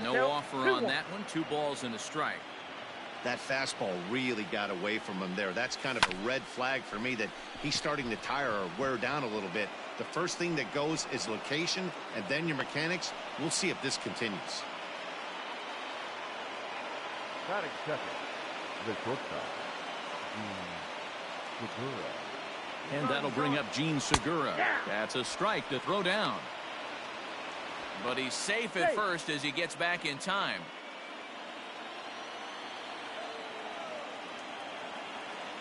No offer on that one. 2 balls and a strike. That fastball really got away from him there. That's kind of a red flag for me that he's starting to tire or wear down a little bit. The first thing that goes is location and then your mechanics. We'll see if this continues. Batting second, the shortstop, Segura. And that'll bring up Gene Segura. That's a strike to throw down. But he's safe at first as he gets back in time.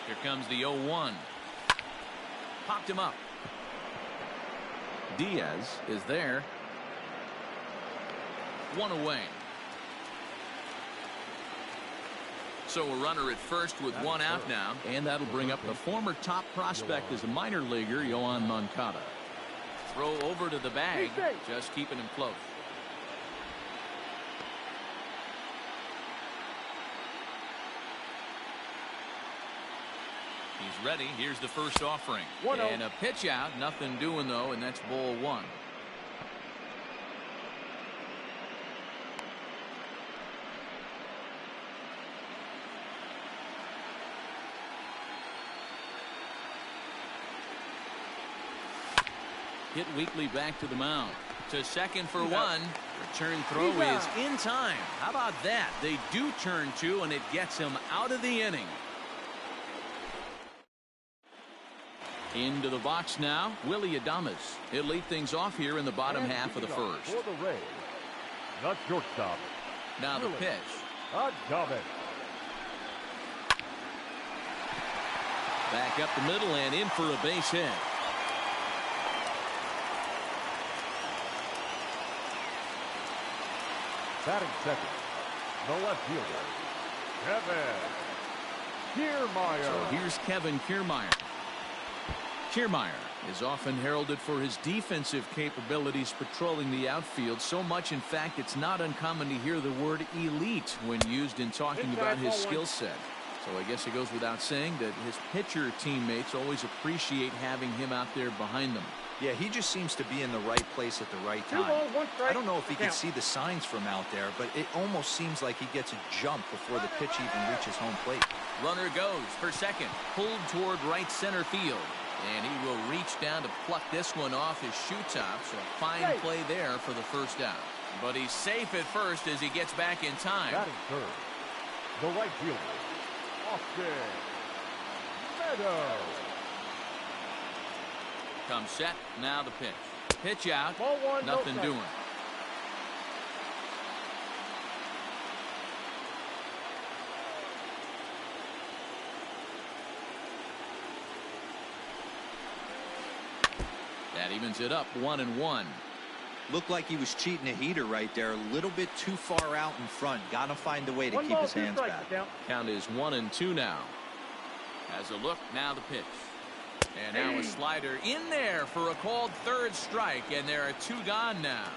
Here comes the 0-1. Popped him up. Diaz is there. 1 away. So a runner at first with 1 out now. And that'll bring up the former top prospect as a minor leaguer, Yoan Moncada. Throw over to the bag, just keeping him close. He's ready. Here's the first offering. And a pitch out. Nothing doing, though, and that's ball 1. Hit weakly back to the mound. To second for 1. Return throw is in time. How about that? They do turn 2, and it gets him out of the inning. Into the box now, Willie Adames. He'll lead things off here in the bottom half of the first. For the Rays, the shortstop. Now the pitch. Adames. Back up the middle and in for a base hit. Batting second, the left fielder, Kevin Kiermaier. So here's Kevin Kiermaier. Kiermaier is often heralded for his defensive capabilities patrolling the outfield. So much, in fact, it's not uncommon to hear the word elite when used in talking about his skill set. So I guess it goes without saying that his pitcher teammates always appreciate having him out there behind them. Yeah, he just seems to be in the right place at the right time. I don't know if he can see the signs from out there, but it almost seems like he gets a jump before the pitch even reaches home plate. Runner goes for second, pulled toward right center field, and he will reach down to pluck this one off his shoe top. So a fine play there for the first out. But he's safe at first as he gets back in time. Batting third, the right fielder, Austin Meadows. Comes set. Now the pitch. Pitch out. Ball 1, nothing no doing. That evens it up 1-1. Looked like he was cheating a heater right there. A little bit too far out in front. Got to find a way to keep his hands back. Count is 1-2 now. Has a look. Now the pitch. And now a slider in there for a called third strike, and there are 2 gone now.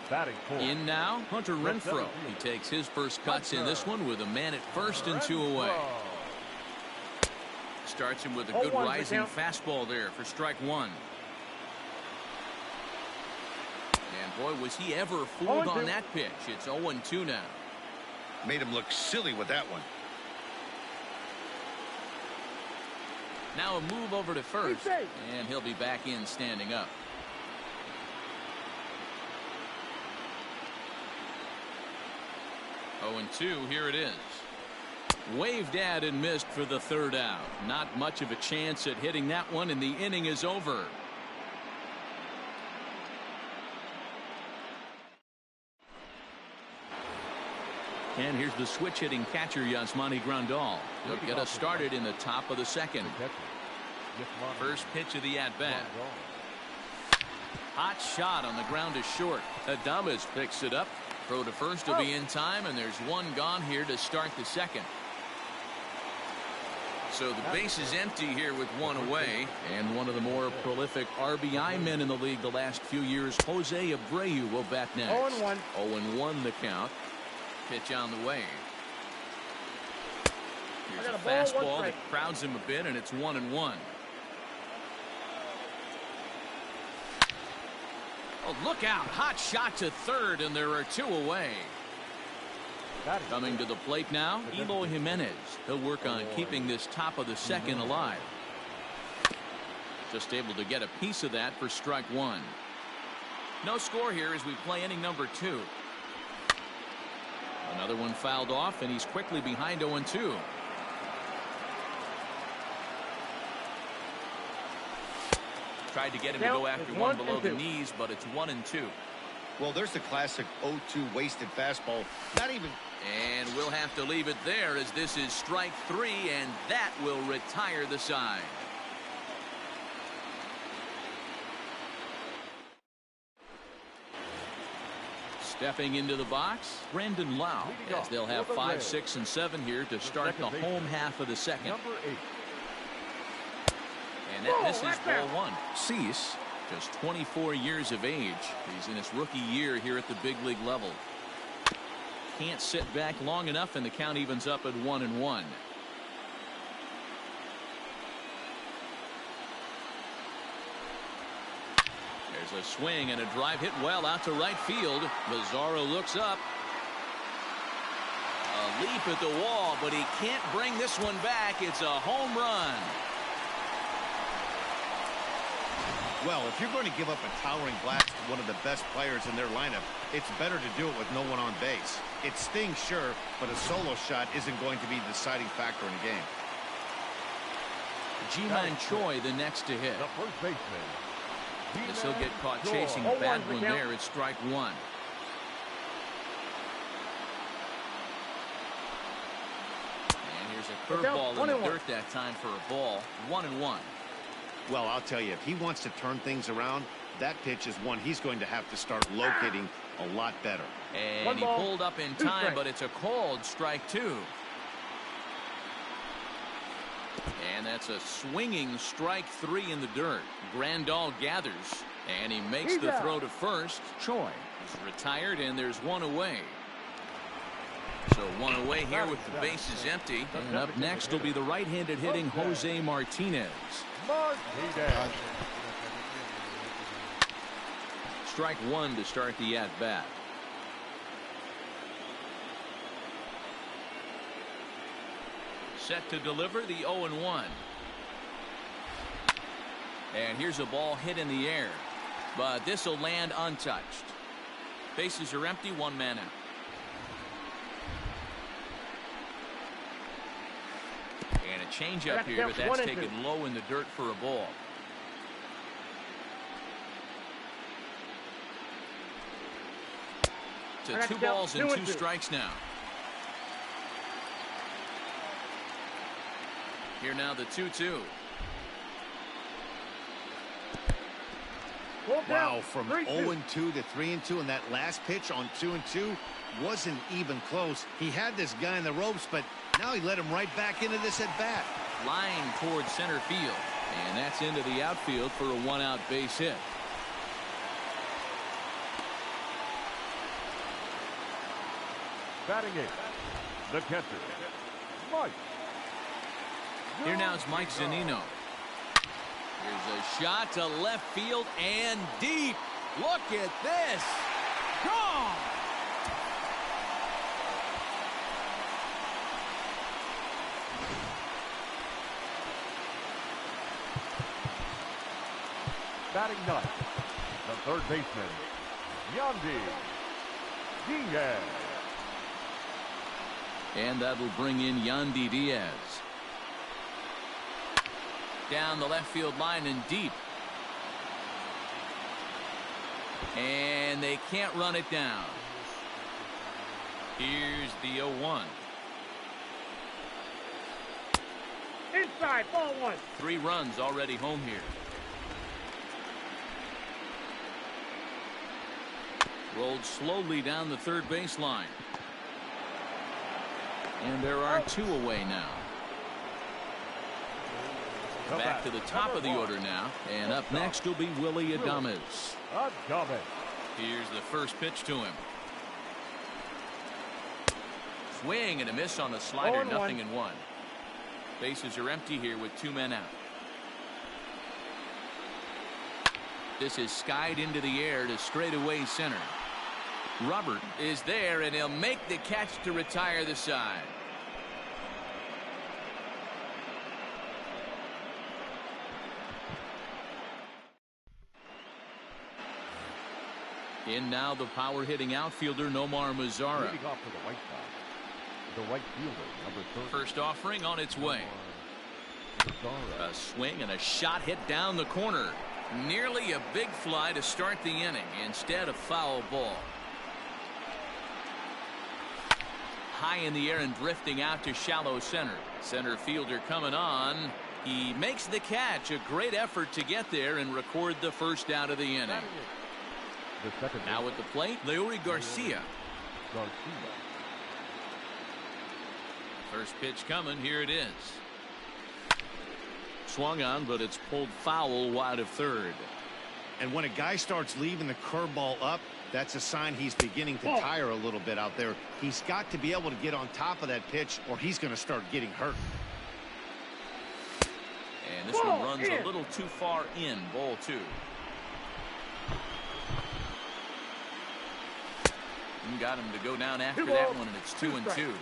Batting fourth. In now, Hunter Renfroe. He takes his first cuts in this one with a man at first and 2 away. Starts him with a good rising fastball there for strike 1. And boy, was he ever fooled on that pitch. It's 0-2 now. Made him look silly with that one. Now a move over to first, and he'll be back in standing up. Oh, 2, here it is. Waved at and missed for the third out. Not much of a chance at hitting that one, and the inning is over. And here's the switch-hitting catcher, Yasmani Grandal. He'll get us started in the top of the second. First pitch of the at-bat. Hot shot on the ground is short. Adames picks it up. Throw to first will be in time, and there's 1 gone here to start the second. So the base is empty here with 1 away. And one of the more prolific RBI men in the league the last few years, Jose Abreu, will bat next. 0-1. 0-1 the count. Pitch on the way. Here's a fastball that crowds him a bit, and it's 1-1. Oh, look out. Hot shot to third, and there are 2 away. Coming to the plate now, Eloy Jimenez. He'll work on keeping this top of the second alive. Just able to get a piece of that for strike 1. No score here as we play inning number 2. Another one fouled off, and he's quickly behind 0-2. Tried to get him to go after one below the knees, but it's 1-2. Well, there's the classic 0-2 wasted fastball. Not even. And we'll have to leave it there as this is strike 3, and that will retire the side. Stepping into the box, Brandon Lau, as they'll have 5, 6, and 7 here to start the home half of the second. Number 8. And that misses ball 1. Cease, just 24 years of age. He's in his rookie year here at the big league level. Can't sit back long enough, and the count evens up at 1-1. There's a swing and a drive hit well out to right field. Lazaro looks up. A leap at the wall, but he can't bring this one back. It's a home run. Well, if you're going to give up a towering blast to one of the best players in their lineup, it's better to do it with no one on base. It stings, sure, but a solo shot isn't going to be the deciding factor in a game. Ji-Man Choi the next to hit. The first baseman. As he'll get caught chasing a bad one there. It's strike 1. And here's a curveball in the dirt that time for a ball. 1-1. Well, I'll tell you, if he wants to turn things around, that pitch is one he's going to have to start locating a lot better. And he pulled up in time, but it's a called strike 2. And that's a swinging strike 3 in the dirt. Grandal gathers, and he makes the throw to first. Choi is retired, and there's 1 away. So 1 away here with the bases empty. And up next will be the right-handed hitting Jose Martinez. Strike 1 to start the at-bat. Set to deliver the 0-1. And here's a ball hit in the air, but this will land untouched. Bases are empty, 1 man out. And a changeup here, but that's taken low in the dirt for a ball. To 2 balls and 2 strikes now. Here now the 2-2. Wow, from 0-2 to 3-2, and that last pitch on 2-2 wasn't even close. He had this guy in the ropes, but now he let him right back into this at bat. Flying towards center field, and that's into the outfield for a 1-out base hit. Batting it, the catcher, Mike. Here now is Mike Zunino. Here's a shot to left field and deep. Look at this. Gone. Batting ninth, the third baseman, Yandy Diaz. And that will bring in Yandy Diaz. Down the left field line and deep. And they can't run it down. Here's the 0-1. Inside, ball 1. 3 runs already home here. Rolled slowly down the third baseline. And there are 2 away now. Back to the top of the order now. And up next will be Willie Adames. Here's the first pitch to him. Swing and a miss on the slider. 0-1. Bases are empty here with 2 men out. This is skied into the air to straightaway center. Robert is there, and he'll make the catch to retire the side. In now the power-hitting outfielder Nomar Mazara. Leading off to the right side, the right fielder, number 30. First offering on its way. A swing and a shot hit down the corner. Nearly a big fly to start the inning. Instead, a foul ball. High in the air and drifting out to shallow center. Center fielder coming on. He makes the catch. A great effort to get there and record the first out of the inning. Now at the plate, Leury Garcia. First pitch coming. Here it is. Swung on, but it's pulled foul wide of third. And when a guy starts leaving the curveball up, that's a sign he's beginning to tire a little bit out there. He's got to be able to get on top of that pitch, or he's going to start getting hurt. And this one runs a little too far in. Ball 2. And got him to go down after that one, and it's 2-2.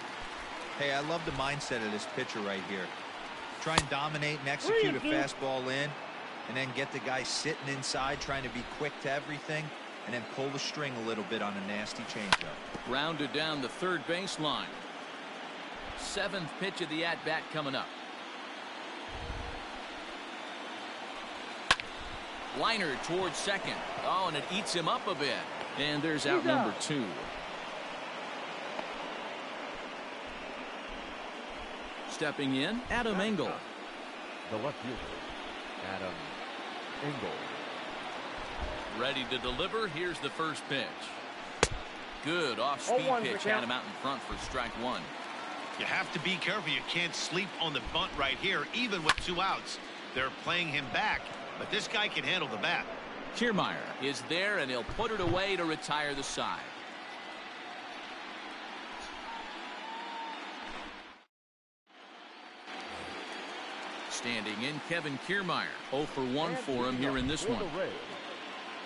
Hey, I love the mindset of this pitcher right here. Try and dominate and execute a fastball in, and then get the guy sitting inside trying to be quick to everything, and then pull the string a little bit on a nasty changeup. Grounded down the third baseline. 7th pitch of the at-bat coming up. Liner towards second. Oh, and it eats him up a bit. And there's out number 2. Stepping in, Adam Engel. The left fielder, Adam Engel. Ready to deliver. Here's the first pitch. Good off-speed pitch. Had him out in front for strike 1. You have to be careful. You can't sleep on the bunt right here, even with 2 outs. They're playing him back, but this guy can handle the bat. Kiermaier is there, and he'll put it away to retire the side. Standing in, Kevin Kiermaier. 0 for 1 for him here in this one.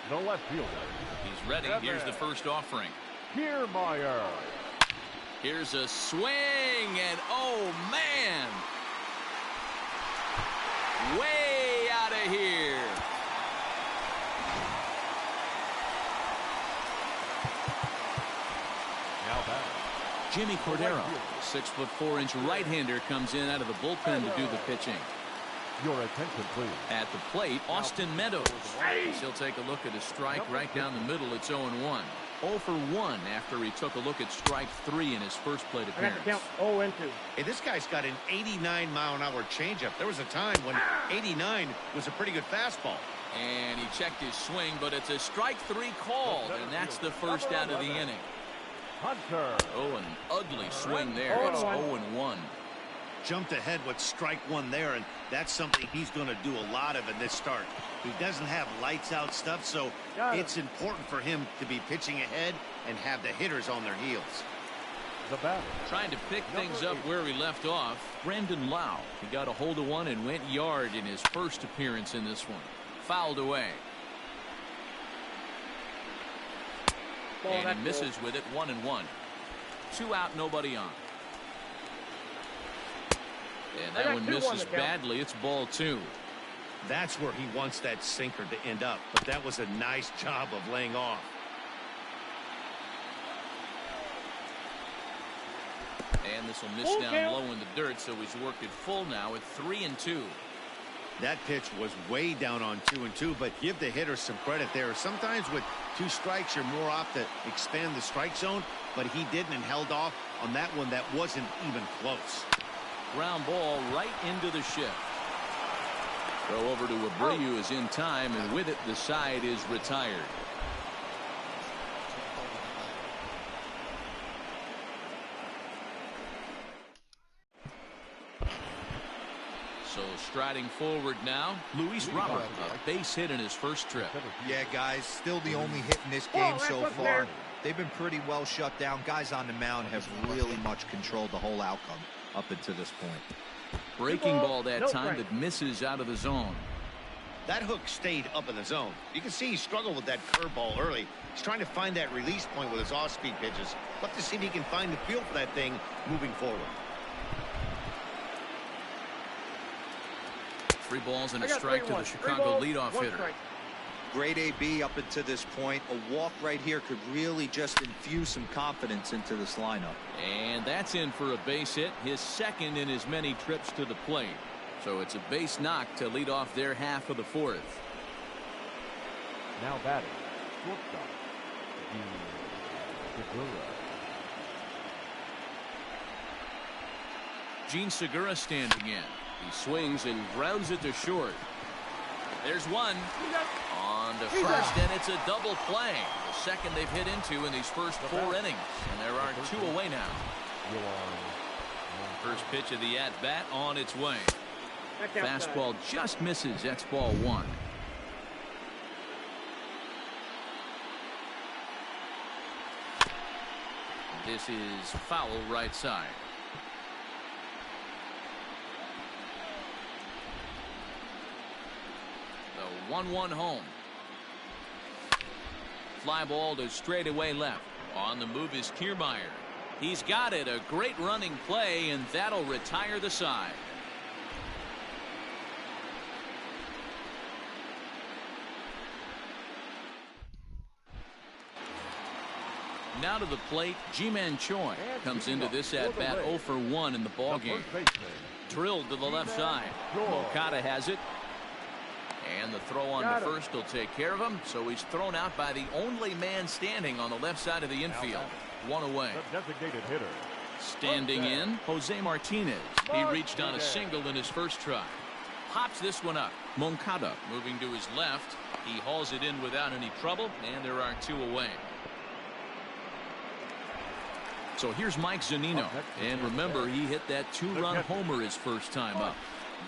The left fielder. He's ready. Here's the first offering. Kiermaier. Here's a swing, and oh man, way out of here. Now back. Jimmy Cordero, 6'4" right-hander, comes in out of the bullpen to do the pitching. Your attention, please. At the plate, Austin Meadows. He'll take a look at a strike right down the middle. It's 0-1. 0 for 1 after he took a look at strike 3 in his first plate appearance. Count 0-2. Hey, this guy's got an 89-mile-an-hour changeup. There was a time when 89 was a pretty good fastball. And he checked his swing, but it's a strike 3 called, and that's the first out of the inning. Hunter. Oh, an ugly swing there. It's 0-1. Jumped ahead with strike 1 there, and that's something he's going to do a lot of in this start. He doesn't have lights-out stuff, so it's important for him to be pitching ahead and have the hitters on their heels. The batter. Trying to pick things up where he left off, Brandon Lau. He got a hold of one and went yard in his first appearance in this one. Fouled away. And he misses with it. 1-1. 2 out, nobody on. And that one misses badly. It's ball 2. That's where he wants that sinker to end up, but that was a nice job of laying off. And this will miss down low in the dirt, so he's worked it full now at 3-2. That pitch was way down on 2-2, but give the hitter some credit there. Sometimes with 2 strikes, you're more apt to expand the strike zone, but he didn't and held off on that one that wasn't even close. Ground ball right into the shift. Throw over to Abreu is in time, and with it, the side is retired. So striding forward now, Luis Robert, a base hit in his first trip. Yeah, guys, still the only hit in this game so far. They've been pretty well shut down. Guys on the mound have really much controlled the whole outcome up until this point. Breaking ball that time that misses out of the zone. That hook stayed up in the zone. You can see he struggled with that curveball early. He's trying to find that release point with his off-speed pitches. Love to see if he can find the feel for that thing moving forward. 3 balls and a strike to the Chicago leadoff hitter. Strike. Great AB up until this point. A walk right here could really just infuse some confidence into this lineup. And that's in for a base hit, his second in as many trips to the plate. So it's a base knock to lead off their half of the 4th. Now batting, shortstop, Gene Segura standing in. He swings and grounds it to short. There's one on to first, and it's a double play. The second they've hit into in these first 4 innings, and there are 2 away now. First pitch of the at-bat on its way. Fastball just misses. That's ball 1. This is foul right side. The 1-1 home. Fly ball to straightaway left. On the move is Kiermaier. He's got it. A great running play, and that'll retire the side. Now to the plate, Ji-Man Choi comes into this at-bat 0 for 1 in the ballgame. Drilled to the left side. Moncada has it. And the throw on to first will take care of him. So he's thrown out by the only man standing on the left side of the infield. 1 away. Designated hitter. Standing in, Jose Martinez. He reached on a single in his first try. Pops this one up. Moncada moving to his left. He hauls it in without any trouble, and there are 2 away. So here's Mike Zunino. And remember, he hit that 2-run homer his first time up.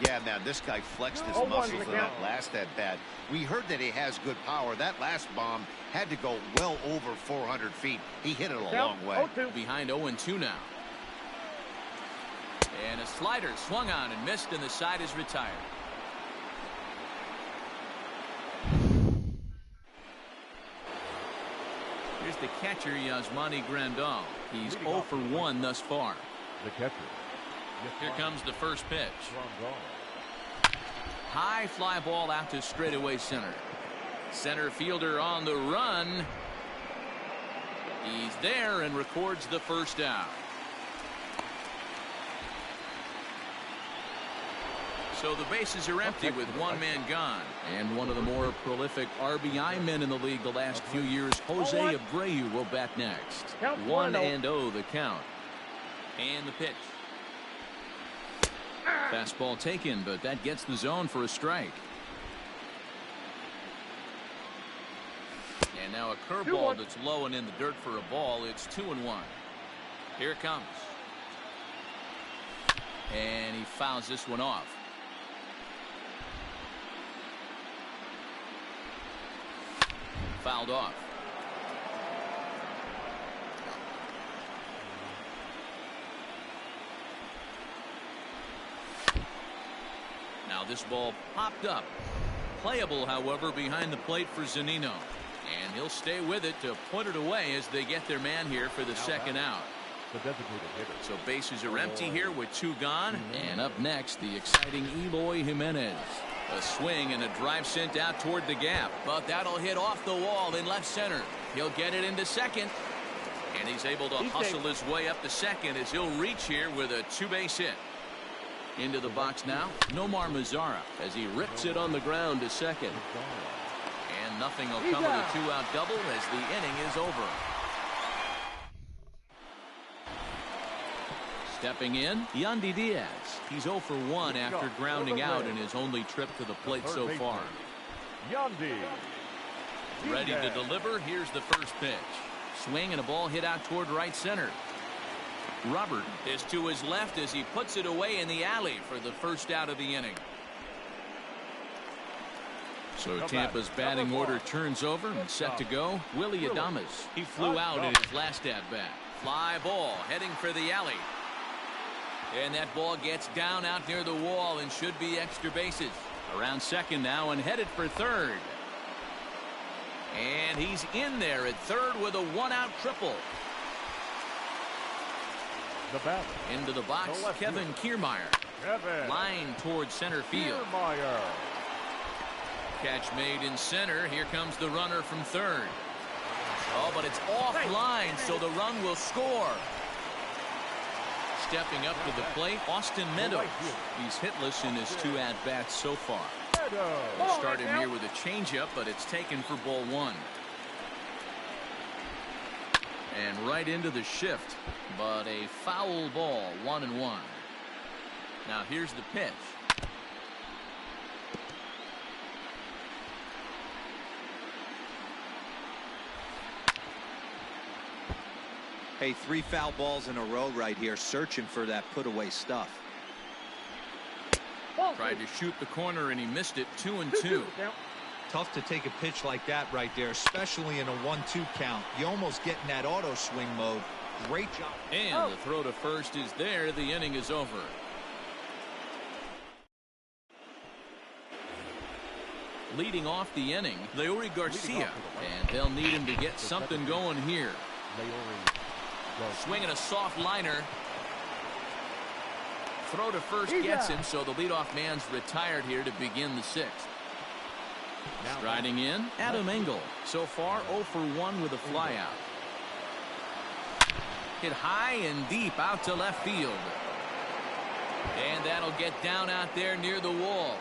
Yeah, man, this guy flexed his muscles in that last at-bat. We heard that he has good power. That last bomb had to go well over 400 feet. He hit it a long way. Behind 0-2 now. And a slider swung on and missed, and the side is retired. Here's the catcher, Yasmani Grandal. He's 0 for 1 thus far. The catcher. Here comes the first pitch. High fly ball out to straightaway center. Center fielder on the run. He's there and records the first out. So the bases are empty with 1 man gone. And one of the more prolific RBI men in the league the last few years, Jose Abreu, will bat next. 1-0 the count. And the pitch. Fastball taken, but that gets the zone for a strike. And now a curveball that's low and in the dirt for a ball. It's 2-1. Here it comes. And he fouls this one off. Fouled off. Now this ball popped up. Playable, however, behind the plate for Zunino. And he'll stay with it to put it away as they get their man here for the second out. So bases are empty here with 2 gone. And up next, the exciting Eloy Jimenez. A swing and a drive sent out toward the gap. But that'll hit off the wall in left center. He'll get it into second. And he's able to hustle his way up to second as he'll reach here with a 2-base hit. Into the box now, Nomar Mazara as he rips it on the ground to second. And nothing will come of the 2-out double as the inning is over. Stepping in, Yandy Diaz. He's 0 for 1 after grounding out in his only trip to the plate so far. Yandy. Ready to deliver. Here's the first pitch. Swing and a ball hit out toward right center. Robert is to his left as he puts it away in the alley for the first out of the inning. So Tampa's batting order turns over and set to go. Willie Adames. He flew out in his last at-bat. Fly ball heading for the alley. And that ball gets down out near the wall and should be extra bases. Around second now and headed for third. And he's in there at third with a one-out triple. The batter. Into the box, The left Kevin Kiermaier. Kevin Line towards center field. Kiermaier. Catch made in center. Here comes the runner from third. Oh, but it's offline, so the run will score. Stepping up to the plate, Austin Meadows. He's hitless in his 2 at-bats so far. They start him here with a changeup, but it's taken for ball 1. And right into the shift, but a foul ball, 1-1. Now here's the pitch. Hey, 3 foul balls in a row right here, searching for that put away stuff. Tried to shoot the corner and he missed it. 2-2. Tough to take a pitch like that right there, especially in a 1-2 count. You almost get in that auto swing mode. Great job. And the throw to first is there. The inning is over. Leading off the inning, Leury Garcia, and they'll need him to get something going here. Swinging a soft liner. Throw to first gets him, so the leadoff man's retired here to begin the 6th. Striding in, Adam Engel. So far 0 for 1 with a flyout. Hit high and deep out to left field. And that'll get down out there near the wall.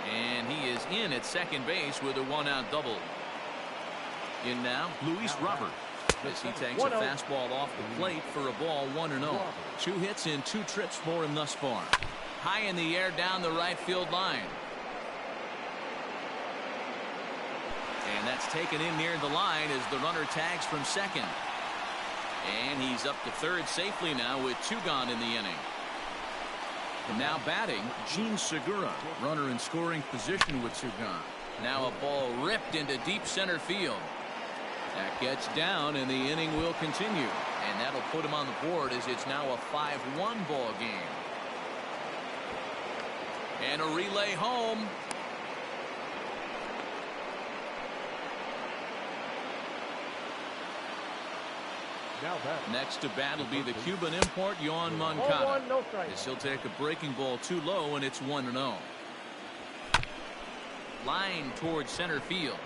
And he is in at second base with a 1-out double. In now, Luis Robert, as he takes a fastball off the plate for a ball, 1-0. 2 hits in 2 trips for him thus far. High in the air down the right field line. And that's taken in near the line as the runner tags from second. And he's up to third safely now with 2 gone in the inning. And now batting, Gene Segura. Runner in scoring position with 2 gone. Now a ball ripped into deep center field. That gets down and the inning will continue. And that'll put him on the board as it's now a 5-1 ball game. And a relay home. Next to bat will be the Cuban import, Yohan Moncada. As he'll take a breaking ball too low, and it's 1-0. Line towards center field.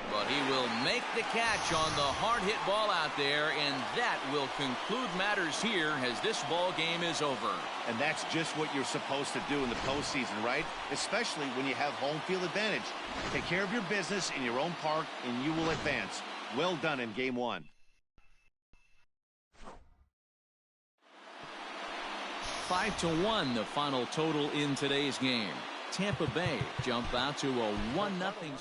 But he will make the catch on the hard hit ball out there, and that will conclude matters here as this ball game is over. And that's just what you're supposed to do in the postseason, right? Especially when you have home field advantage. Take care of your business in your own park, and you will advance. Well done in game 1. 5-1 the final total in today's game. Tampa Bay jump out to a 1-0 series.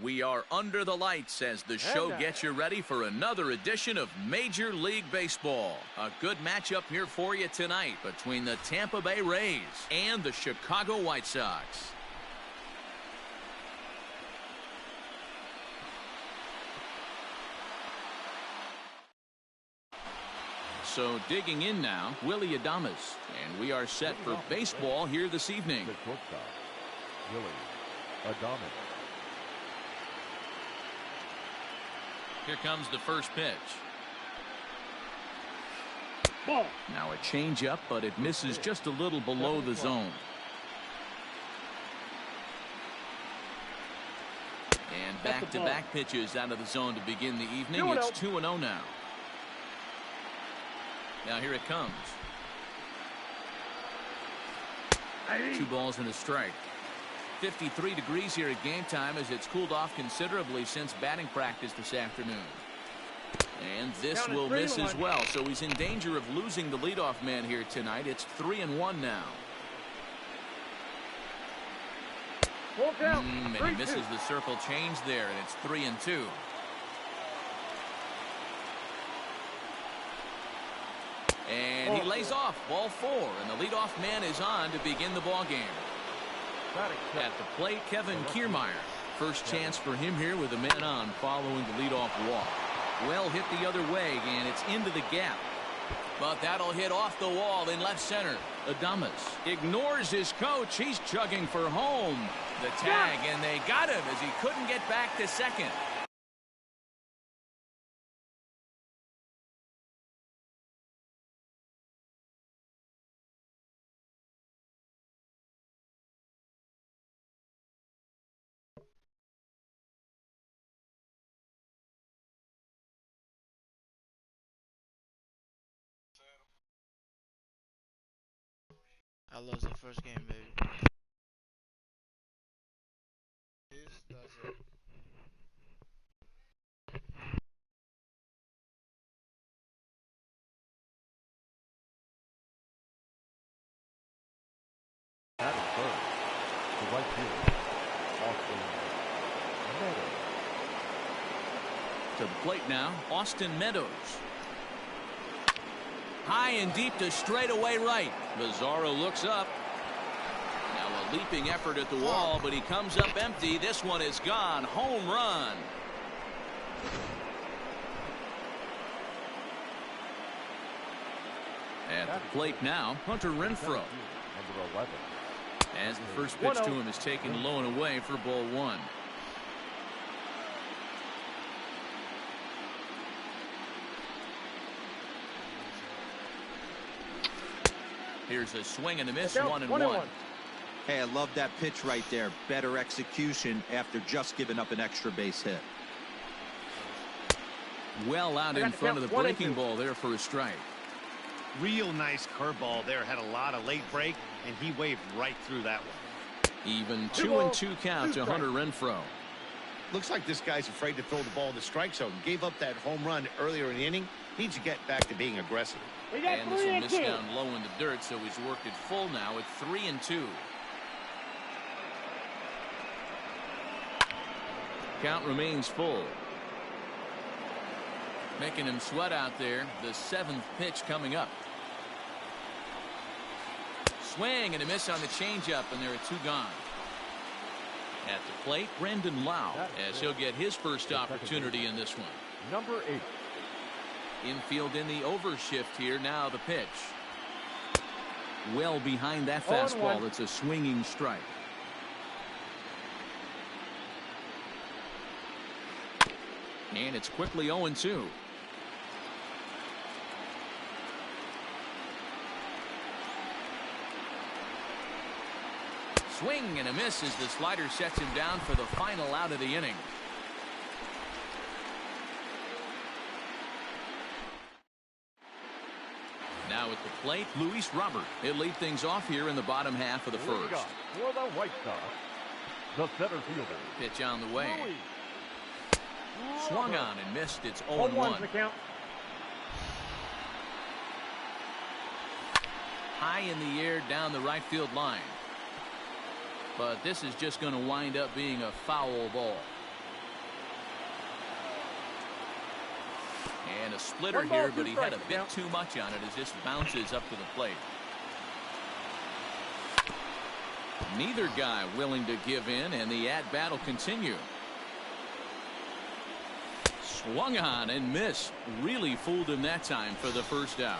We are under the lights as the show gets you ready for another edition of Major League Baseball. A good matchup here for you tonight between the Tampa Bay Rays and the Chicago White Sox. So digging in now, Willie Adames, and we are set for baseball here this evening. The shortstop, Willie Adames. Here comes the first pitch. Ball. Now a changeup, but it misses just a little below the zone. And back-to-back pitches out of the zone to begin the evening. It's 2-0 now. Now here it comes. 2 balls and a strike. 53 degrees here at game time as it's cooled off considerably since batting practice this afternoon. And this will miss as well, so he's in danger of losing the leadoff man here tonight. It's 3-1 now. And he misses the circle change there, and it's 3-2. And he lays off ball 4, and the leadoff man is on to begin the ball game. At the plate, Kevin Kiermaier. First chance for him here with a man on following the leadoff walk. Well hit the other way, and it's into the gap. But that'll hit off the wall in left center. Adames ignores his coach. He's chugging for home. The tag, and they got him as he couldn't get back to second. I lost the first game, baby. That's it. Batting third, the right fielder, Austin Meadows. To the plate now, Austin Meadows. High and deep to straightaway right. Bizarro looks up. Now a leaping effort at the wall, but he comes up empty. This one is gone. Home run. At the plate now, Hunter Renfroe. Number 11. As the first pitch to him is taken low and away for ball 1. Here's a swing and a miss, 1-1. Hey, I love that pitch right there. Better execution after just giving up an extra base hit. Well out in front of the breaking ball there for a strike. Real nice curveball there. Had a lot of late break, and he waved right through that one. Even 2-2 count to Hunter Renfroe. Looks like this guy's afraid to throw the ball in the strike zone. Gave up that home run earlier in the inning. Needs to get back to being aggressive. And this will miss down low in the dirt, so he's worked it full now at 3-2. Count remains full. Making him sweat out there. The 7th pitch coming up. Swing and a miss on the changeup, and there are 2 gone. At the plate, Brendan Lau, as he'll get his first opportunity in this one. Number 8. Infield in the overshift here. Now the pitch. Well behind that fastball. It's a swinging strike. And it's quickly 0-2. Swing and a miss as the slider sets him down for the final out of the inning. Now at the plate, Luis Robert. He'll lead things off here in the bottom half of the first. For the White Sox, the center fielder. Pitch on the way. Swung on and missed. It's 0-1. High in the air down the right field line. But this is just going to wind up being a foul ball. And a splitter here, but he had a bit too much on it as this bounces up to the plate. Neither guy willing to give in, and the at-bat will continue. Swung on and missed. Really fooled him that time for the first out.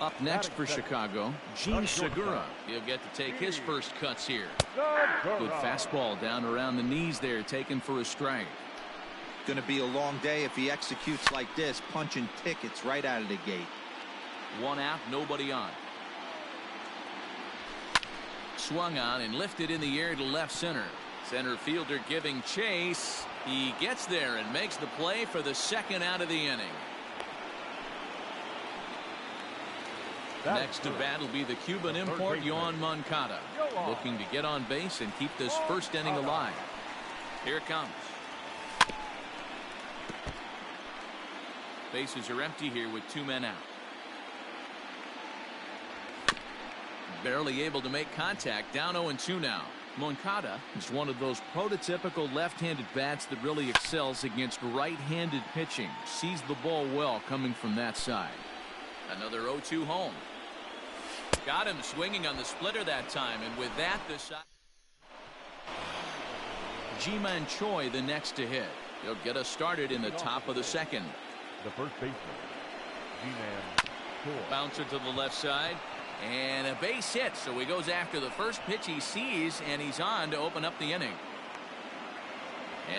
Up next for Chicago, Gene Segura. He'll get to take his first cuts here. Good fastball down around the knees there, taken for a strike. Going to be a long day if he executes like this, punching tickets right out of the gate. One out, nobody on. Swung on and lifted in the air to left center. Center fielder giving chase. He gets there and makes the play for the second out of the inning. Next to bat will be the Cuban import Yoan Moncada, looking to get on base and keep this first inning alive. Here it comes. Bases are empty here with 2 men out. Barely able to make contact, down 0-2 now. Moncada is one of those prototypical left-handed bats that really excels against right-handed pitching. Sees the ball well coming from that side. Another 0-2 home. Got him swinging on the splitter that time, and with that the shot. Ji-Man Choi the next to hit. He'll get us started in the top of the second. The first baseman, Ji-Man Choi. Bouncer to the left side. And a base hit, so he goes after the first pitch he sees, and he's on to open up the inning.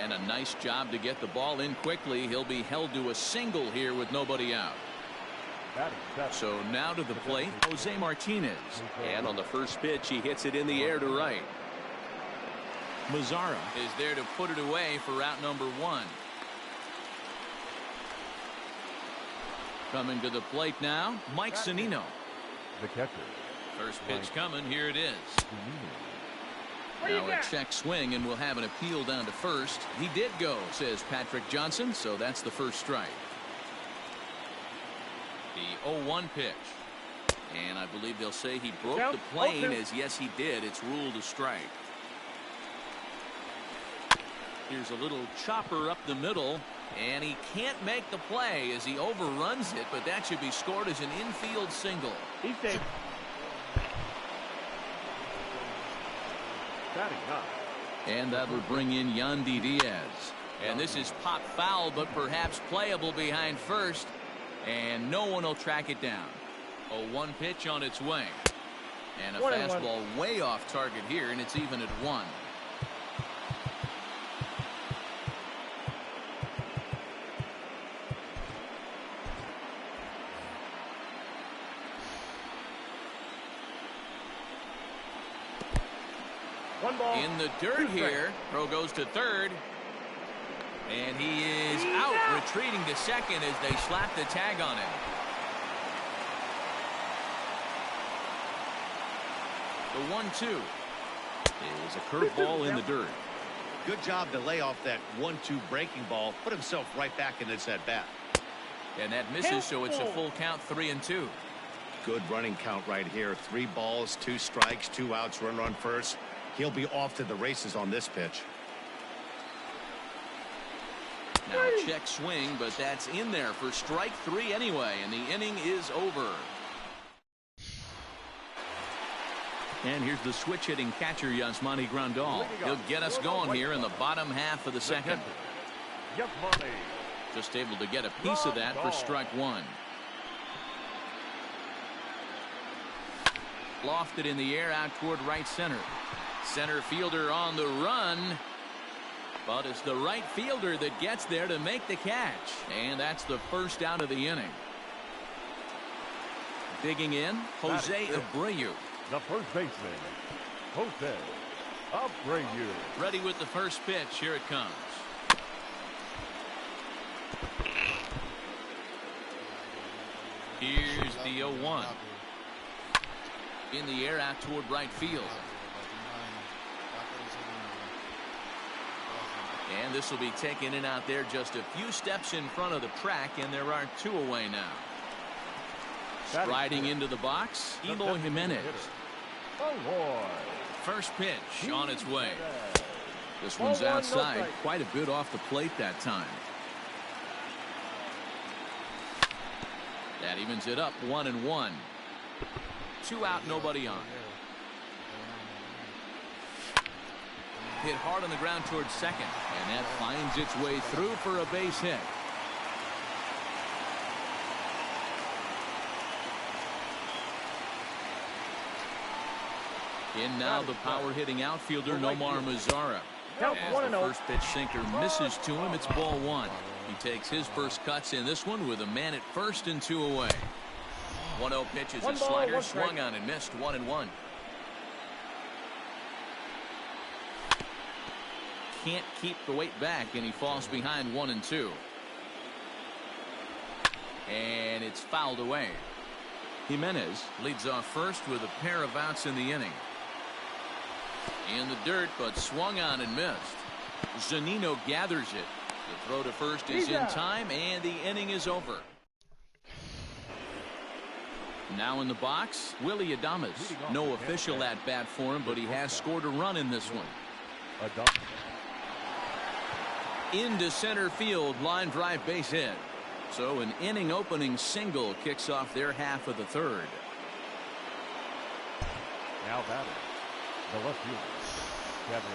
And a nice job to get the ball in quickly. He'll be held to a single here with nobody out. So now to the plate, Jose Martinez. And on the first pitch, he hits it in the air to right. Mazzara is there to put it away for out number 1. Coming to the plate now, Mike Zunino. The catcher. First pitch coming. Here it is. Now a check swing, and we'll have an appeal down to first. He did go, says Patrick Johnson, so that's the first strike. The 0-1 pitch. And I believe they'll say he broke the plane, as yes he did. It's ruled a strike. Here's a little chopper up the middle, and he can't make the play as he overruns it, but that should be scored as an infield single. He's safe. And that will bring in Yandy Diaz. And this is pop foul, but perhaps playable behind first, and no one will track it down. A 1 pitch on its way. And a fastball way off target here, and it's even at 1. In the dirt here. Throw goes to third. And he is out, retreating to second as they slap the tag on him. The 1-2 is a curveball in the dirt. Good job to lay off that 1-2 breaking ball. Put himself right back in this at bat. And that misses, so it's a full count, 3-2. Good running count right here. 3 balls, 2 strikes, 2 outs, runner on first. He'll be off to the races on this pitch. Now a check swing, but that's in there for strike 3 anyway, and the inning is over. And here's the switch hitting catcher, Yasmani Grandal. He'll get us going here in the bottom half of the second. Just able to get a piece of that for strike 1. Lofted in the air out toward right center. Center fielder on the run. But it's the right fielder that gets there to make the catch. And that's the first out of the inning. Digging in, Jose Abreu. The first baseman, Jose Abreu. Ready with the first pitch. Here it comes. Here's the 0-1. In the air out toward right field. And this will be taken in out there just a few steps in front of the track, and there are 2 away now. Striding into the box, Eloy Jimenez. First pitch on its way. This one's outside, quite a bit off the plate that time. That evens it up 1-1. 2 out, nobody on. Hit hard on the ground towards second, and that finds its way through for a base hit. In now the power-hitting outfielder Nomar Mazara. As the first pitch sinker misses to him, it's ball 1. He takes his first cuts in this one with a man at first and 2 away. 1-0 pitch is a slider, swung on and missed. 1-1. Can't keep the weight back, and he falls behind 1-2. And it's fouled away. Jimenez leads off first with a pair of outs in the inning. In the dirt, but swung on and missed. Zunino gathers it. The throw to first is in time, and the inning is over. Now in the box, Willie Adames. No official at bat for him, but he has scored a run in this one. Into center field, line drive base hit. So an inning opening single kicks off their half of the third. Now batting, the left fielder, Kevin.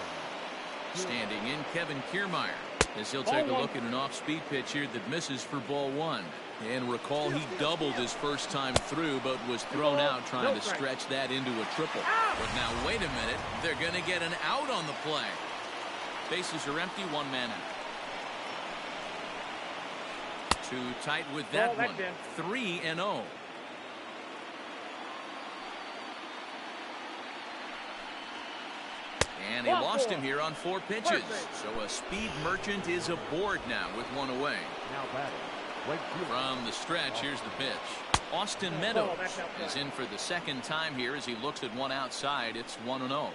Standing in, Kevin Kiermaier, as he'll take a look at an off-speed pitch here that misses for ball 1. And recall, he doubled his first time through, but was thrown out trying to stretch that into a triple. But now wait a minute, they're going to get an out on the play. Bases are empty, 1 man out. Too tight with that one. 3-0. And he lost him here on 4 pitches. So a speed merchant is aboard now with 1 away. Now batting, from the stretch, here's the pitch. Austin Meadows is in for the second time here as he looks at one outside. It's 1-0.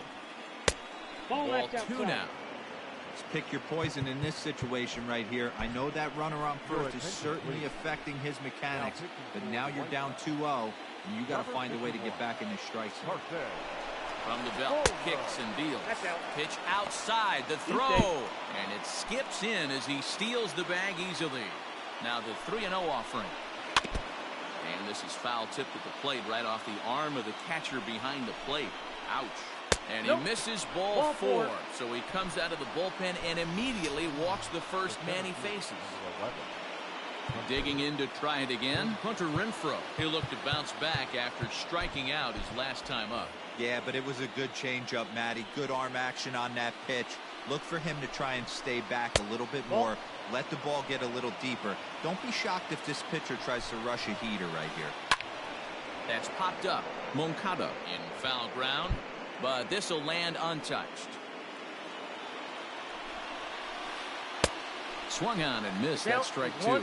Ball 2 now. Let's pick your poison in this situation right here. I know that runner on first is certainly affecting his mechanics, but now you're down 2-0, and you got to find a way to get back in this strike zone. From the belt, kicks and deals. Pitch outside, the throw, and it skips in as he steals the bag easily. Now the 3-0 offering. And this is foul tipped at the plate right off the arm of the catcher behind the plate. Ouch. And he misses ball 4. So he comes out of the bullpen and immediately walks the first man he faces. Digging in to try it again, Hunter Renfroe. He'll look to bounce back after striking out his last time up. Yeah, but it was a good changeup, Matty. Good arm action on that pitch. Look for him to try and stay back a little bit more. Let the ball get a little deeper. Don't be shocked if this pitcher tries to rush a heater right here. That's popped up. Moncada in foul ground, but this will land untouched. Swung on and missed. That's strike 2.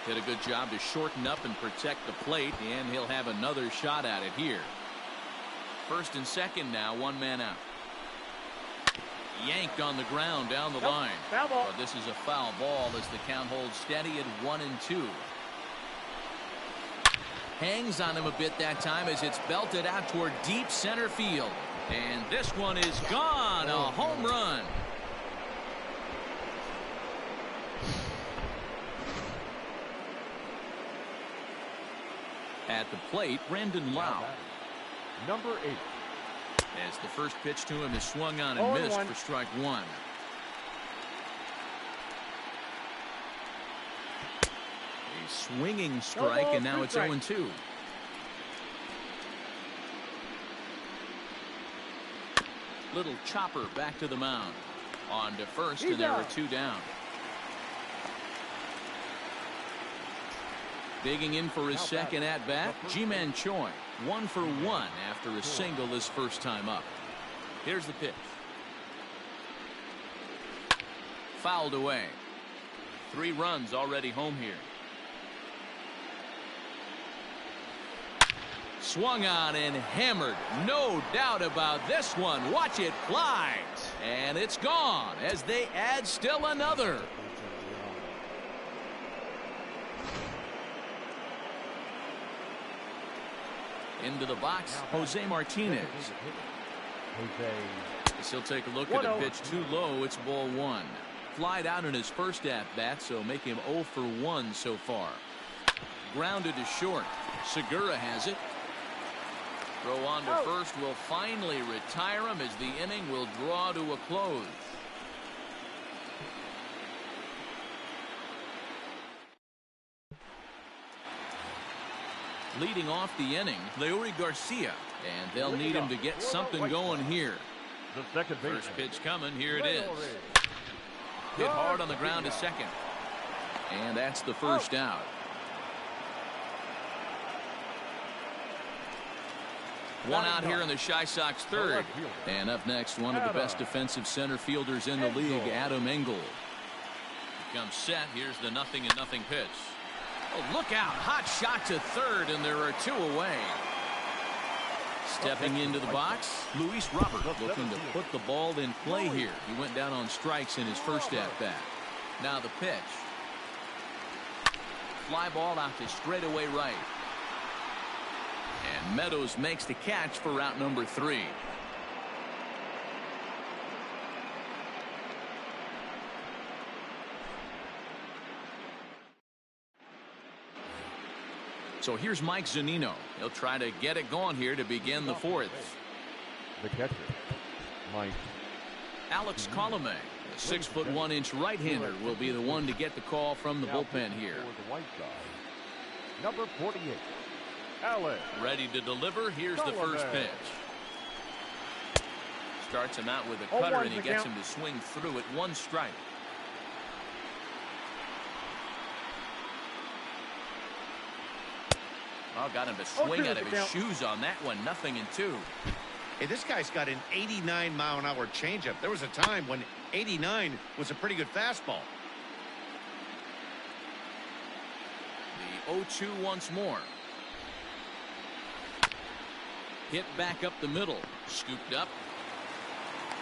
Did a good job to shorten up and protect the plate, and he'll have another shot at it here. First and second now, 1 man out. Yanked on the ground down the line. But this is a foul ball as the count holds steady at 1-2. Hangs on him a bit that time as it's belted out toward deep center field. And this one is gone. A home run. At the plate, Brandon Lau. Number 8. As the first pitch to him is swung on and missed for strike 1. A swinging strike, and now it's 0-2. Little chopper back to the mound. On to first, and there are 2 down. Digging in for his second at-bat, Ji-Man Choi. 1 for 1 after a single his first time up. Here's the pitch. Fouled away. 3 runs already home here. Swung on and hammered. No doubt about this one. Watch it fly. And it's gone as they add still another. Into the box, Jose Martinez. As he'll take a look at a pitch too low. It's ball 1. Flied out in his first at-bat, so make him 0 for 1 so far. Grounded to short. Segura has it. Throw on to first will finally retire him as the inning will draw to a close. Leading off the inning, Leury Garcia, and they'll need him to get something going here. The second baseman. First pitch coming. Here it is. Hit hard on the ground to second. And that's the first out. One out here in the Chi Sox third. And up next, one of the best defensive center fielders in the league, Adam Engel. Comes set. Here's the 0-0 pitch. Oh, look out. Hot shot to third, and there are 2 away. Stepping into the box, Luis Robert looking to put the ball in play here. He went down on strikes in his first at-bat. Now the pitch. Fly ball out to straightaway right. And Meadows makes the catch for route number 3. So here's Mike Zunino. He'll try to get it going here to begin the fourth. The catcher, Mike. Alex Colome, a 6'1" right-hander, will be the one to get the call from the bullpen here. For the White Sox, number 48, Alex. Ready to deliver. Here's the first pitch. Starts him out with a cutter, and he gets him to swing through at 1 strike. Oh, got him to swing out of his shoes on that one. 0-2. Hey, this guy's got an 89-mile-an-hour changeup. There was a time when 89 was a pretty good fastball. The 0-2 once more. Hit back up the middle. Scooped up.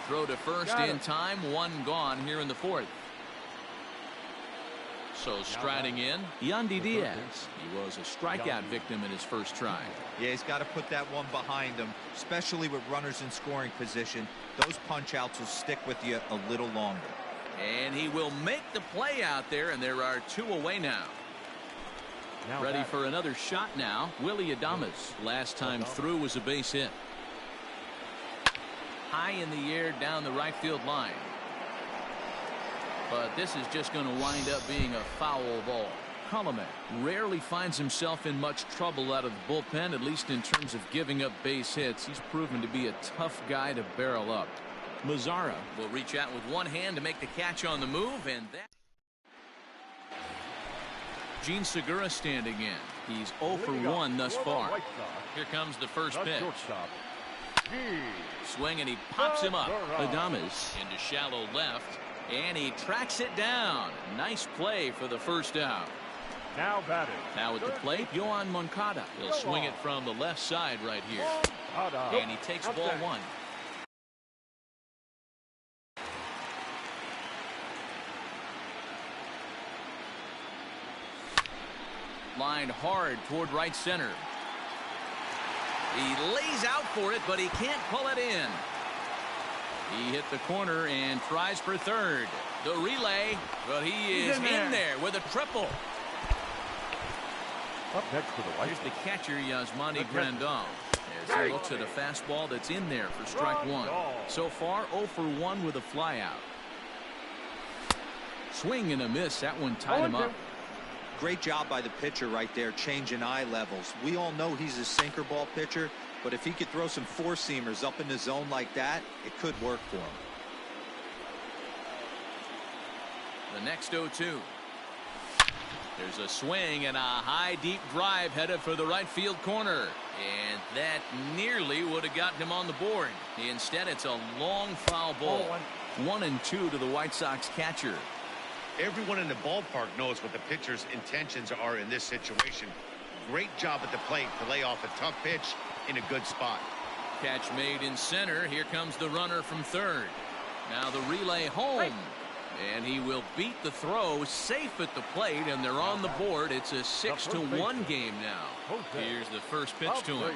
Throw to first in time. 1 gone here in the fourth. So striding in, Yandy Diaz. He was a strikeout victim in his first try. Yeah, he's got to put that one behind him, especially with runners in scoring position. Those punch outs will stick with you a little longer. And he will make the play out there, and there are 2 away now. Ready for another shot now. Willy Adames. Last time through was a base hit. High in the air down the right field line. But this is just going to wind up being a foul ball. Colome rarely finds himself in much trouble out of the bullpen, at least in terms of giving up base hits. He's proven to be a tough guy to barrel up. Mazzara will reach out with one hand to make the catch on the move, and that. Gene Segura standing in. He's 0 for 1 thus far. Here comes the first pitch. Swing, and he pops him up. Adames into shallow left. And he tracks it down. Nice play for the first out. Now batting. Now at the plate, Yohan Moncada. He'll swing it from the left side right here. And he takes ball 1. Lined hard toward right center. He lays out for it, but he can't pull it in. He hit the corner and tries for third. The relay, but he is in there with a triple. Up next to the White. Here's the catcher, Yasmani Grandal, as he looks at a fastball that's in there for strike 1. So far, 0 for 1 with a flyout. Swing and a miss. That one tied him up. Great job by the pitcher right there, changing eye levels. We all know he's a sinker ball pitcher, but if he could throw some 4-seamers up in the zone like that, it could work for him. The next 0-2. There's a swing and a high deep drive headed for the right field corner, and that nearly would have gotten him on the board. Instead, it's a long foul ball. 1-2 to the White Sox catcher. Everyone in the ballpark knows what the pitcher's intentions are in this situation. Great job at the plate to lay off a tough pitch in a good spot. Catch made in center. Here comes the runner from third. Now the relay home. And he will beat the throw, safe at the plate, and they're on the board. It's a 6-1 game now. Here's the first pitch to him.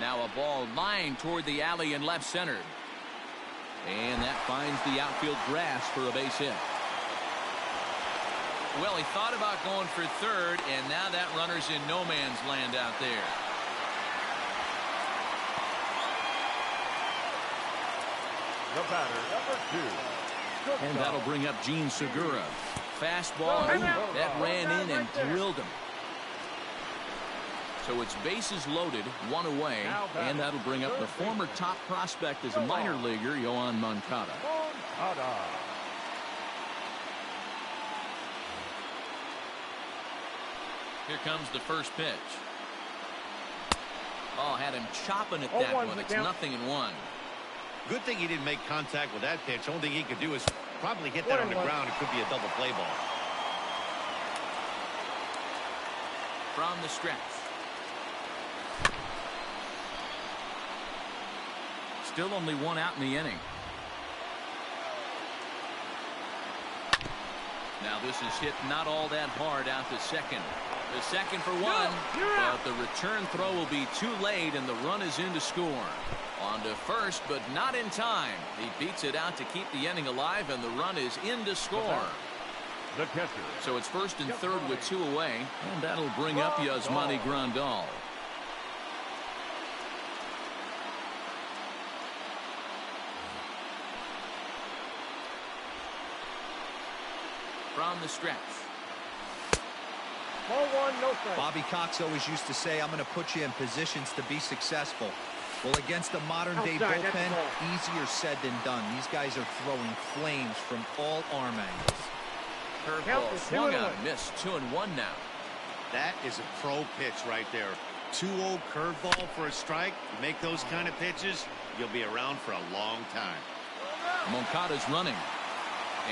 Now a ball lined toward the alley in left center. And that finds the outfield grass for a base hit. Well, he thought about going for third, and now that runner's in no man's land out there. The batter, number 2. And that'll bring up Gene Segura. Fastball that ran in and drilled him. So it's bases loaded, one away, and that'll bring up the former top prospect as a minor leaguer, Yoan Moncada. Here comes the first pitch. Oh, had him chopping at that one. It's 0-1. Good thing he didn't make contact with that pitch. Only thing he could do is probably hit that on the ground. It could be a double play ball. From the stretch. Still only one out in the inning. Now this is hit not all that hard out to second. The second for one, but the return throw will be too late and the run is in to score. On to first, but not in time. He beats it out to keep the inning alive, and the run is in to score. The catcher. So it's first and third with 2 away, and that'll bring up Yasmani Grandal. From the stretch. Ball 1, no strike. Bobby Cox always used to say, I'm going to put you in positions to be successful. Well, against a modern-day bullpen, easier said than done. These guys are throwing flames from all arm angles. Curveball swung on, missed. 2-1 now. That is a pro pitch right there. 2-0 curveball for a strike. You make those kind of pitches, you'll be around for a long time. Moncada's running.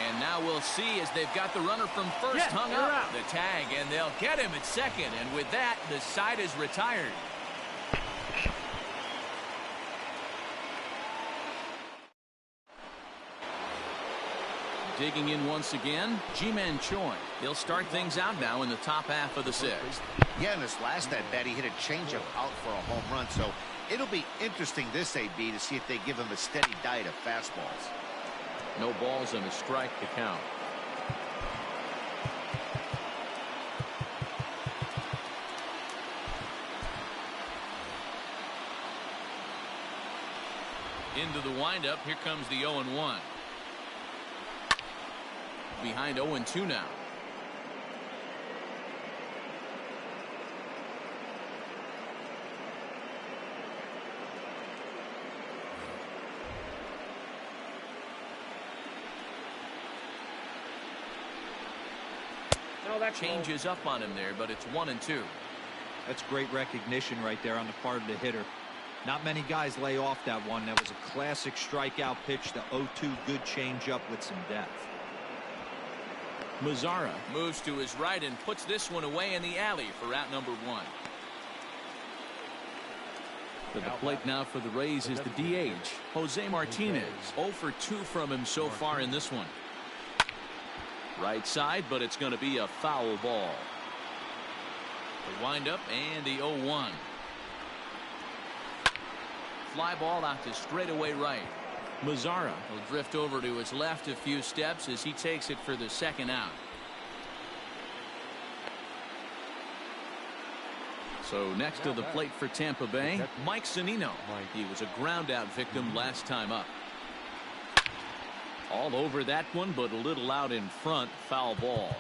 And now we'll see as they've got the runner from first hung up. The tag, and they'll get him at second. And with that, the side is retired. Digging in once again, Ji-Man Choi. He'll start things out now in the top half of the 6th. Yeah, in this last at-bat, he hit a changeup out for a home run. So it'll be interesting this AB to see if they give him a steady diet of fastballs. No balls and a strike to count. Into the windup. Here comes the 0-1. Behind 0-2 now. Changes up on him there, but it's 1-2. That's great recognition right there on the part of the hitter. Not many guys lay off that one. That was a classic strikeout pitch. The 0-2 good changeup with some depth. Mazzara moves to his right and puts this one away in the alley for out number 1. To the plate now for the Rays is the DH, Jose Martinez. 0 for 2 from him so far in this one. Right side, but it's going to be a foul ball. The windup and the 0-1. Fly ball out to straightaway right. Mazzara will drift over to his left a few steps as he takes it for the second out. So next to the plate for Tampa Bay, Mike Zunino. He was a ground out victim last time up. All over that one, but a little out in front. Foul ball.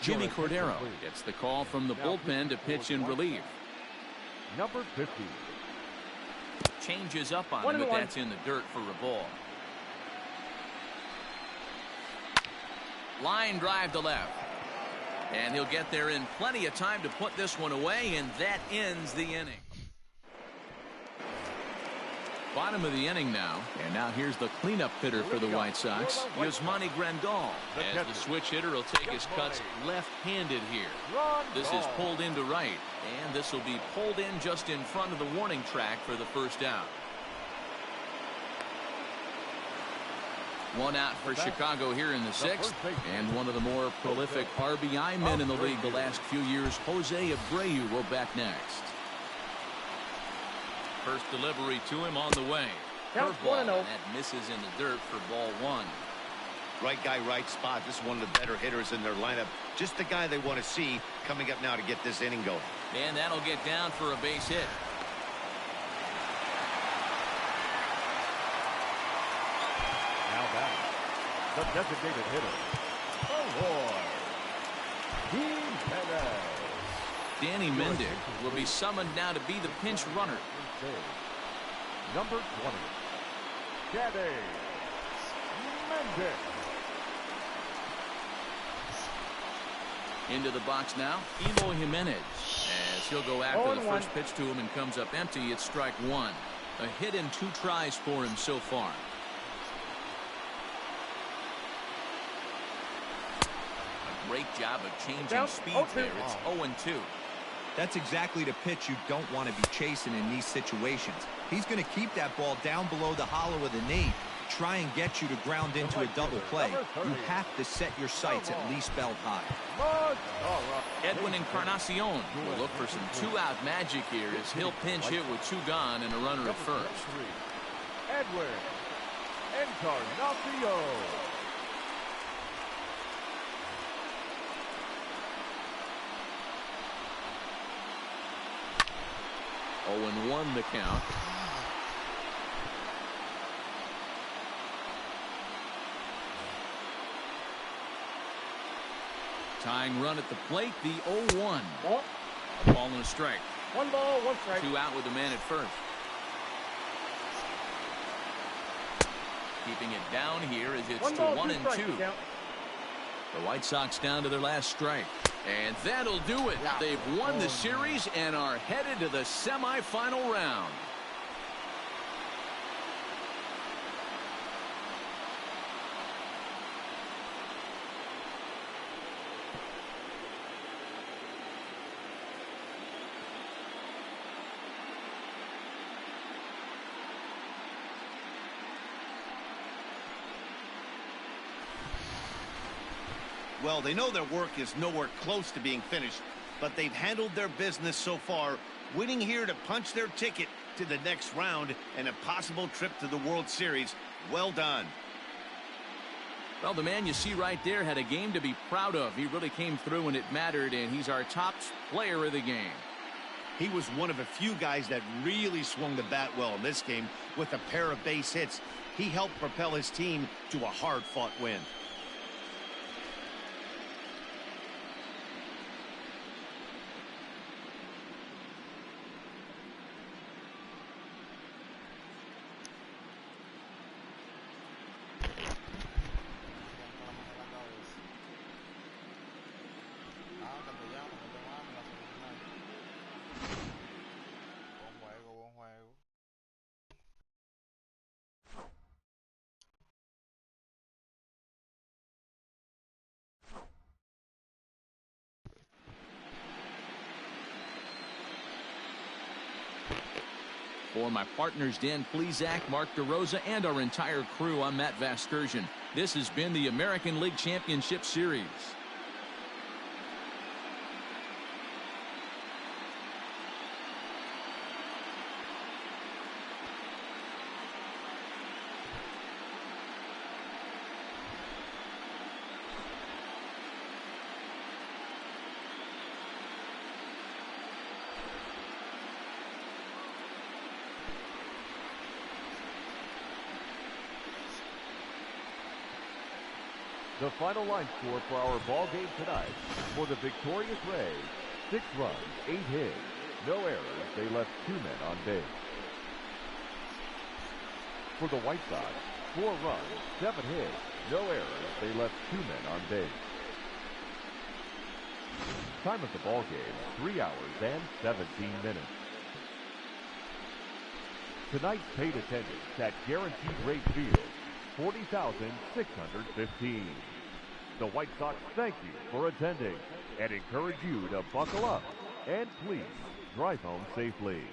Jimmy Cordero gets the call from the bullpen to pitch in relief. Number 50. Changes up on him, but that's in the dirt for a ball. Line drive to left. And he'll get there in plenty of time to put this one away, and that ends the inning. Bottom of the inning now, and now here's the cleanup hitter for the White Sox, Yasmani Grandal. As the switch hitter will take his cuts left-handed here. This is pulled into right, and this will be pulled in just in front of the warning track for the first out. One out for Chicago here in the 6th, and one of the more prolific RBI men in the league the last few years, Jose Abreu, will bat next. First delivery to him on the way. Count Curveball, 1-0. and that misses in the dirt for ball one. Right guy, right spot. This is one of the better hitters in their lineup. Just the guy they want to see coming up now to get this inning going. And that'll get down for a base hit. Now batting, the designated hitter, Team Perez. Danny Mendick will be summoned now to be the pinch runner. Number 20, Danny Mendick. Into the box now, Eloy Jimenez. As he'll go after the first pitch to him and comes up empty, it's strike one. A hit in 2 tries for him so far. A great job of changing speeds there. It's 0-2. That's exactly the pitch you don't want to be chasing in these situations. He's going to keep that ball down below the hollow of the knee, try and get you to ground into a double play. You have to set your sights at least belt high. Edwin Encarnacion will look for some 2-out magic here as he'll pinch hit with 2 gone and a runner at first. Edwin Encarnacion. Oh, 1 the count. Tying run at the plate, the 0-1. Ball. A ball and a strike. 1 ball, 1 strike. 2 out with the man at first. Keeping it down here as it's 1 to ball, 1 2 and strikes, 2. count. The White Sox down to their last strike. And that'll do it. They've won the series and are headed to the semifinal round. Well, they know their work is nowhere close to being finished, but they've handled their business so far, winning here to punch their ticket to the next round and a possible trip to the World Series. Well done. Well, the man you see right there had a game to be proud of. He really came through when it mattered, and he's our top player of the game. He was one of a few guys that really swung the bat well in this game with a pair of base hits. He helped propel his team to a hard-fought win. For my partners Dan Plesac, Mark DeRosa, and our entire crew, I'm Matt Vasgersian. This has been the American League Championship Series. The final line score for our ball game tonight. For the victorious Rays, 6 runs, 8 hits, no errors. They left 2 men on base. For the White Sox, 4 runs, 7 hits, no errors. They left 2 men on base. Time of the ball game, 3 hours and 17 minutes. Tonight's paid attendance at Guaranteed Rate Field, 40,615. The White Sox thank you for attending and encourage you to buckle up and please drive home safely.